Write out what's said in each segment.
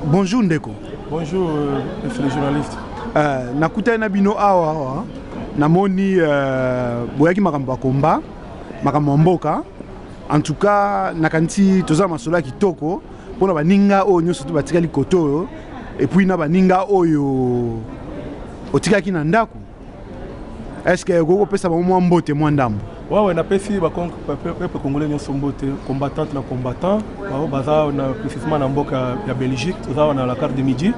Bonjour Ndeko. Bonjour les journalistes. Nakuta na bino awa namoni boyaki makambo komba makambo mboka. En tout cas nakanti toza masolo kitoko pona baninga oyo nyoso to batikali koto et puis na baninga oyo otikaki na ndako. Est-ce que goko pesa ba mwa mbote mwa ndambo? Ouais, na pesi ba peuple congolais nyoso mbote combattant na combattant ba baza na précisément na mboka ya Belgique toza na la carte de midi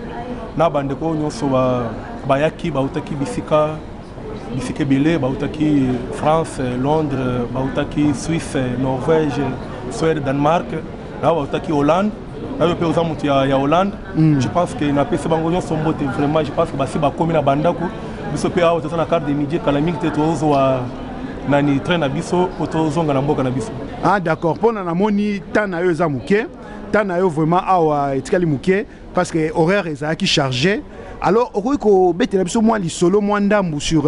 na bandeko nyoso ba yaki ba utaki bisika belé ba utaki France, Londres, ba utaki Suisse, Norvège, Suède, Danemark, là ba utaki Hollande. Là je peux aux amours ya Hollande. Je pense que na pesi bango nyoso mbote vraiment je pense que ba si ba komi na bandako biso pe awa toza na carte de midi kala mingi te tozo wa nani train na biso otozonga na mboka na biso. Ah d'accord, pona na moni tana yo za muke, tana yo vraiment awa etikali muke parce que horaire ezaki chargé. Alors okoiko betela biso moi li solo moi ndambu sur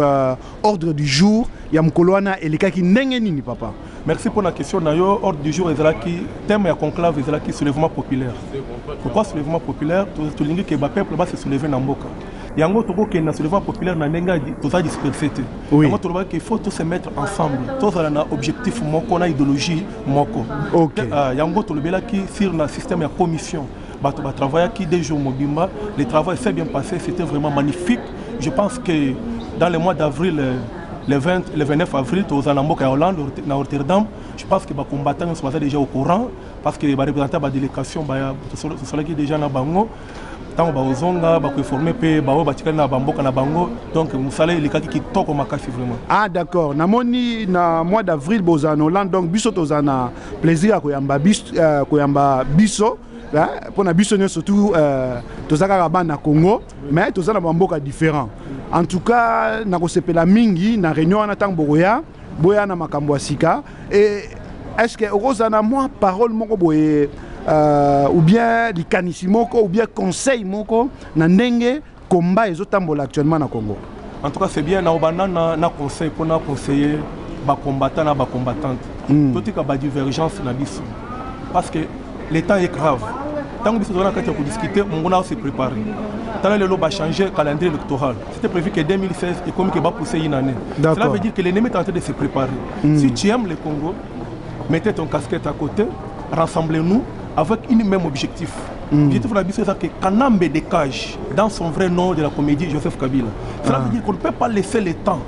ordre du jour ya mukolo wana elekaki ndenge nini papa? Merci pour la question na yo. Ordre du jour ezalaki thème ya conclave ezalaki soulèvement populaire. Pourquoi soulèvement populaire? Tout lingi ke ba peuple ba se soulever na mboka. Yango toko ke na soulèvement populaire na ndenga toza dispersé. Yango toloba ke faut tous se mettre ensemble. Toza na objectif moko na idéologie moko. OK. Yango tolobela ki sur le système ya commission. Bato ba travailler qui des jours mobimba, le travail s'est bien passé, c'était vraiment magnifique. Je pense que dans le mois d'avril le 29 avril toza na mboka ya Hollande na Rotterdam, je pense que ba combattants sont déjà au courant parce que ba représentants ba délégation ba sont déjà na bango. Tant ba ozonga ba ko informer pe ba batikali na bamboka na bango donc musala elekaki kitoko makasi vraiment. Ah d'accord, namoni na mois d'avril boza en Hollande donc biso toza na plaisir à koyamba biso pour na biso surtout tozaka ba na Congo mais toza na bamboka différent. En tout cas na ko sepela mingi na réunion na tango boya na makambo asika et est-ce que rozana moi parole moko boye ou bien likanissimo ou bien conseil moko na ndenge combat ezotambola actuellement na Congo? En tout cas c'est bien na obana na conseil pour na conseiller ba combattant na ba combattante. Tout ka ba divergence na biso parce que l'état est grave. Tant que nous avons discuté, on a se préparé. Tant que l'on a changé le calendrier électoral, c'était prévu que 2016 et comme que va pousser une année. Cela veut dire que l'ennemi est en train de se préparer. Si tu aimes le Congo, mettez ton casquette à côté, rassemblez-nous avec un même objectif. L'objectif de la mission c'est que Kanambe dégage dans son vrai nom de la comédie Joseph Kabila. Cela veut dire qu'on ne peut pas laisser le temps.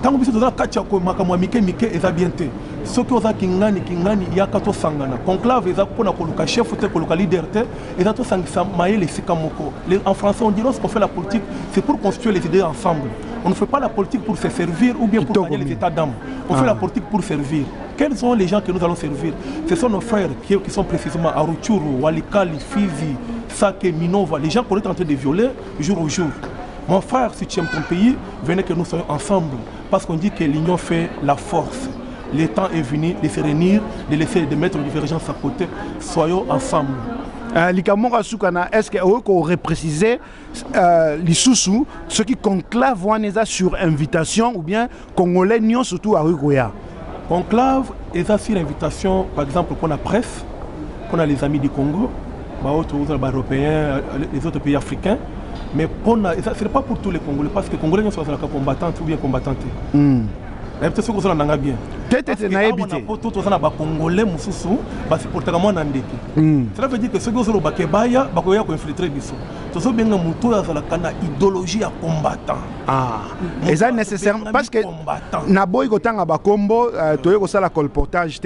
Tant que nous avons Kachako, Makamwamike, Mike et Zabiente. Ce qui est kingani yakato sangana conclave eza pona koluka chef te koluka leader te eza to sangisa maele sikamoko. En français on dit lorsqu'on fait la politique c'est pour construire les idées ensemble. On ne fait pas la politique pour se servir ou bien pour gagner les états d'âme. On fait la politique pour servir. Quels sont les gens que nous allons servir? Ce sont nos frères qui sont précisément à Rutshuru, Walikali, Fizi, Sake, Minova, les gens qu'on est en train de violer jour au jour. Mon frère, si tu aimes ton pays, venez que nous soyons ensemble parce qu'on dit que l'union fait la force. Le temps est venu de se réunir, de mettre les divergences à côté. Soyons ensemble. Likamora Soukana, est-ce qu'on aurait précisé l'Issoussou, ce qui conclave sur invitation ou bien Congolais n'y surtout à Rugoya? Conclave est sur invitation, par exemple, pour la presse, pour les amis du Congo, les Européens, les autres pays africains. Mais ce n'est pas pour tous les Congolais, parce que les Congolais sont combattants ou bien combattantes. Peut-être que vous avez bien. Peut-être que vous avez bien. Congolais, cela veut dire que ceux qui ont infiltré ils ont idéologie à combattant. Ah, et ça nécessaire parce que Naboy Gotanga Bakombo, tu as la colportage,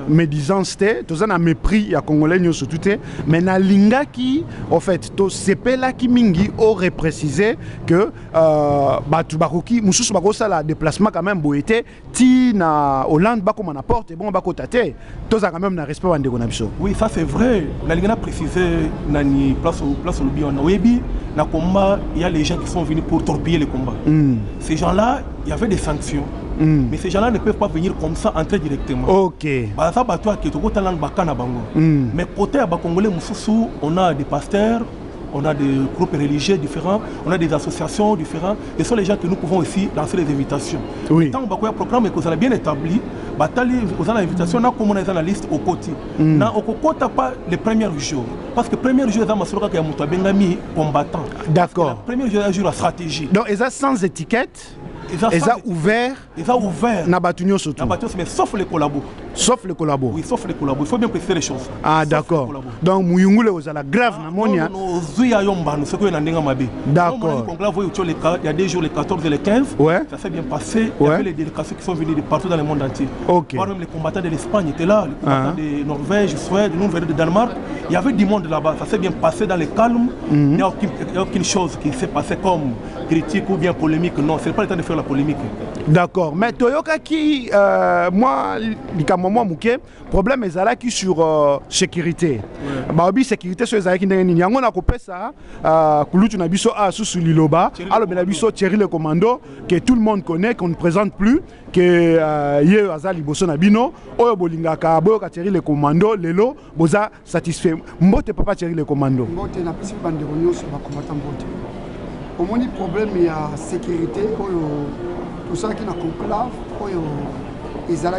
médisance, tu as mépris à Congolais surtout, mais na linga qui, en fait, to sepela qui mingi aurait précisé que Batu Baroki, Moussous Barosa la déplacement quand même boité, ti na Hollande bako man apporte bon bako tate, tu as quand même na respect de Gonabso. Oui, ça c'est vrai. Na linga précisé nani place au bion na webi na combat, il y a les gens qui sont venus pour torpiller le combat. Ces gens-là, il y avait des sanctions. Mais ces gens-là ne peuvent pas venir comme ça, entrer directement. Ok. Mais côté à Congolais, on a des pasteurs, on a des groupes religieux différents, on a des associations différentes. Et ce sont les gens que nous pouvons aussi lancer les invitations. Oui. Tant que le programme est bien établi, vous avez l'invitation, on a la liste au côté. On ne pas les premiers jours. Parce que les premiers jours, c'est combattant. D'accord. Les premiers jours, c'est la stratégie. Donc, ils sont sans étiquette. Ils ont ouvert. Ils ont ouvert. Mais sauf les collabos. Sauf les collabos. Oui, sauf les collabos. Il faut bien préciser les choses. Ah, d'accord. Donc, Mouyungule, vous avez la grave. D'accord. Il y a des jours, les 14 et les 15. Ouais. Ça s'est bien passé. Il y avait les délégations qui sont venues de partout dans le monde entier. Ok. Même les combattants de l'Espagne étaient là, les combattants de Norvège, Suède, nous venons de Danemark. Il y avait du monde là-bas. Ça s'est bien passé dans le calme. Il n'y a aucune chose qui s'est passée comme critique ou bien polémique. Non, ce n'est pas le temps de faire la polémique. D'accord. Mais Toyoka qui, moi, le problème est là qui sur sécurité. Bah oui, sécurité sur les aïkins d'engagement. Il y a un peu ça. Kulutu nabiso a sous liloba. Alors nabiso Thierry le commando que tout le monde connaît, qu'on ne présente plus, que hier azali boso nabino. Oyo bolinga ka boyo ka Thierry le commando. Lelo boza satisfait. Mbote papa Thierry le commando. Mbote na pisi bande réunion sur la combattant mbote. Au moins le problème il y a sécurité. Tout ça qui est en conclave, ils ont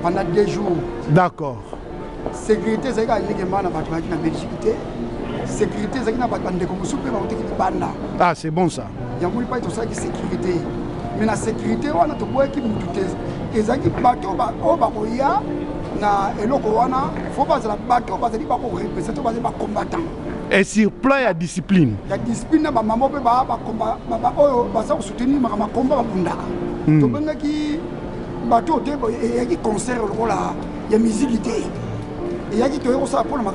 pendant 2 jours. D'accord. Sécurité, c'est la Belgique. Sécurité, c'est la Ah, c'est bon ça. Il y a pas tout ça qui sécurité. Mais la sécurité, on a tout qui nous doute. Et ça qui bateau, il faut pas la bateau, parce que c'est pas combattant. Et sur plan, il y a discipline. Il y a discipline, maman peut pas soutenir ma combat. Donc, il y a qui concert, il y a musique, il y a qui te ça pour ma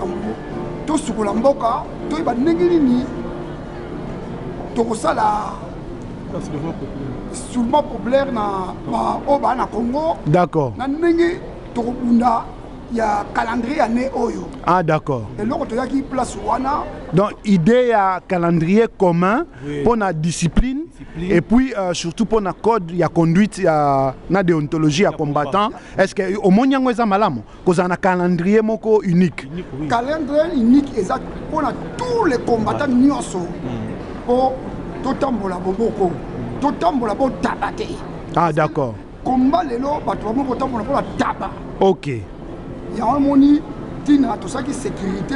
tout ce que l'amboka, tout est négligé, tout ça là. Souvent populaire na Congo. D'accord. Il y a calendrier année Oyo. Ah d'accord. Et là, il y a qui place Wana. Donc, idée à calendrier commun pour la discipline et puis surtout pour la code, il y a conduite, il y a la déontologie à combattant. Est-ce que au moins il y a malam cause un calendrier moko unique. Calendrier unique exact pour tous les combattants nyonso. Pour tout tambola boboko, tout tambola bo tabate. Ah d'accord. Combat les lots, bah tu vas me tambola pour la tabac. Ok. Il y a un moni, tout ça qui est sécurité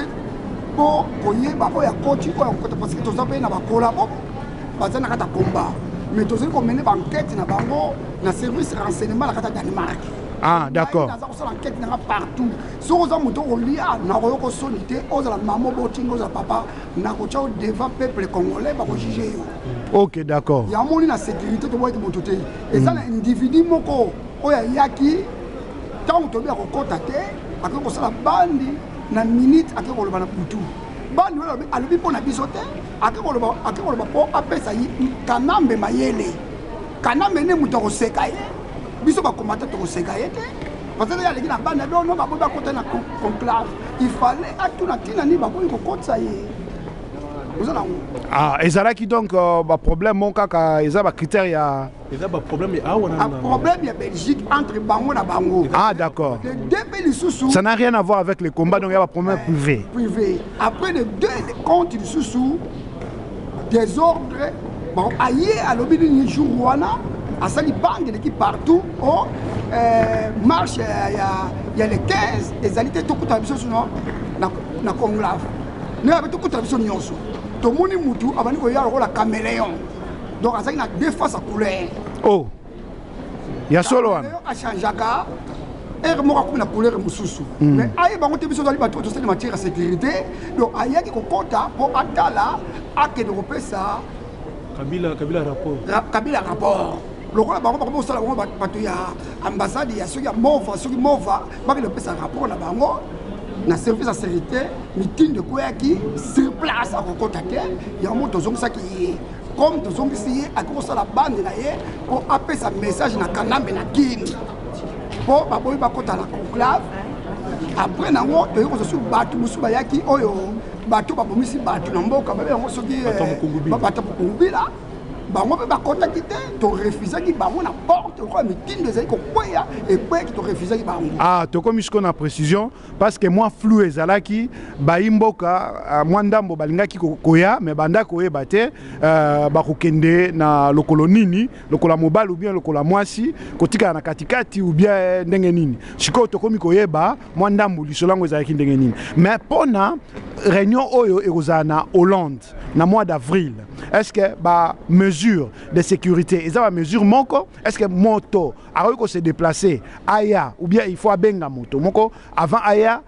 pour y avoir côté parce que tout ça peut avoir collabo parce que na combat mais tout ça qu'on mène enquête na bango na service renseignement la kata Danemark. Ah d'accord. Na ça enquête na partout so aux amoto olia na ko sonité aux la maman botingo za papa na ko chao devant peuple congolais ba ko juger yo. Ok d'accord. Il y a un moni na sécurité to boy mototé et ça individu moko oya yaki tant to bien ko contacter ako ko sala bandi na minute ako ko loba na putu bandi wala alobi pona bisote ako ko loba po apesa yi kanambe mayele kanambe ne muto ko seka ye biso ba komata to ko seka ye te parce que yale kina bandi do no ba boba ko na conclave il fallait atuna tina ni ba ko kotsa ye. Ah, et ça qui donc problème mon kaka ils ont des critères ya ils ont problème problème il y a Belgique entre bango na bango. Ah d'accord. Les deux pays sous ça n'a rien à voir avec les combats donc il y a un problème privé. Privé. Après les deux comptes sous désordre bon aïe à l'objet du jour wana à sali bande qui partout au marche il y a les 15 et alité tout coup biso sur na conclave. Nous avons tout coup biso nyonso. Tout le monde est avant de voir la caméléon. Donc, il y a deux faces à couleur. Oh, il y a solo un. Il y a changé. Et il y a une couleur. Mais il y a une matière de sécurité. Donc, il y a des quotas pour Atala, à qui de ça. Kabila rapport. Kabila rapport. Le roi il y a ambassade, il y a ceux qui sont rapport là-bas. Na service à sécurité, meeting de quoi qui sur place à contacter, il y a un mot ça qui comme tous ceux qui à cause la bande là pour appeler sa message na kanambe na kin. Pour ba boy ba kota la conclave. Après na ngo to yoko sur batu musuba yaki oyo batu ba bomisi batu na mboka ba ngo soki ba batu kungubila bango mpe bakɔtaki te torefusaki bango na porte okoya mitindo ezali kokwea ekweyaki torefusaki bango. Ah, tokomi siko na précision parce que moi flou ezalaki bayimboka mwa ndambo balingaki koya mais banda koyeba te bakokende na lokolo nini lokola mobali ou bien lokola mwasi kotika na katikati ou bien ndenge nini siko tokomi koyeba mwa ndambo lisolango ezalaki ndenge nini mais pona réunion oyo ekozala na Hollande na mois d'avril est-ce que ba mesure de sécurité eza ba mesure moko est-ce que moto akoki ko se déplacer aya ou bien il faut abenga moto moko avant aya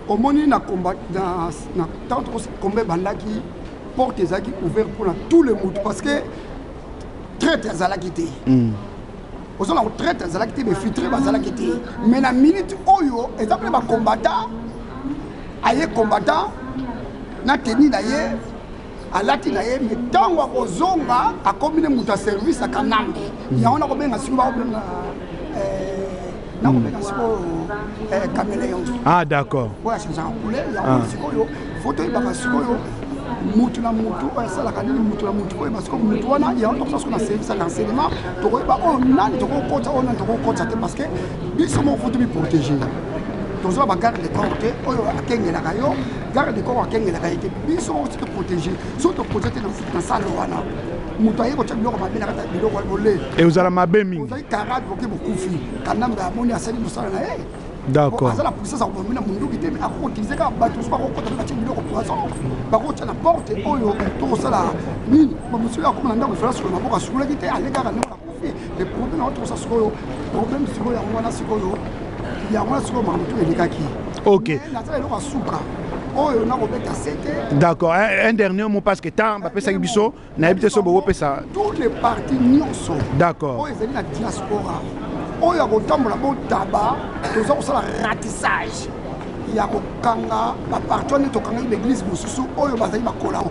omoni na combat na tant combat bandaki porte ezaki ouvert pour tous les motos parce que traite ezalaki te ozona ko traite ezalaki te mais filtré bazalaki te mais na minute oyo ezapele ba combattant aye combattant na teni na ye alati na ye mais ntango akozonga akomi ne moto ya service akanambe yango nakobenga siko bakobenga nakobenga siko caméléon. Ah d'accord. oyo achangeaka couleur yango sikoyo foto oyebaka sikoyo mutu na mutu oyo asalaka nini mutu na mutu oyeba siko mutu wana yango tokosa siko na service ya renseignement tokoyeba oyo nani tokokota oyo nani tokokota te parce que biso moko foto biprotégé tozoba bagarde de corps te oyo akengelaka yo garde de corps akengelaka ye te biso moko soki toprotégé soki toprotégé te na sale wana moto aye kotya biloko mabe nakata biloko ole eozala mabe mingi ozali karade boke bokufi kanambe amoni asali mosala na ye d'accord azala puissance akomamina monduki te mais akokotilize kaka bato so bakokota batie biloko poison bakotya na porte oyo tokosala nini mosolo akoma na ndako efala sikoyo maboko asukulaki te ale kaka ndeko nakufi le problème yango tokosa sikoyo problème sikoyo yango wana sikoyo yango wana sikoyo makambo to elekaki ok nazala eloko asuka oyo nakobeta sete. D'accord, un dernier mot parce que tant bapesa biso na ebite so bobo pesa tous les partis nyonso. D'accord. Oyo ezali na diaspora oyo akotambola botaba toza kosala ratissage ya kokanga baparti wana tokangaki baeglise mosusu oyo bazali bakola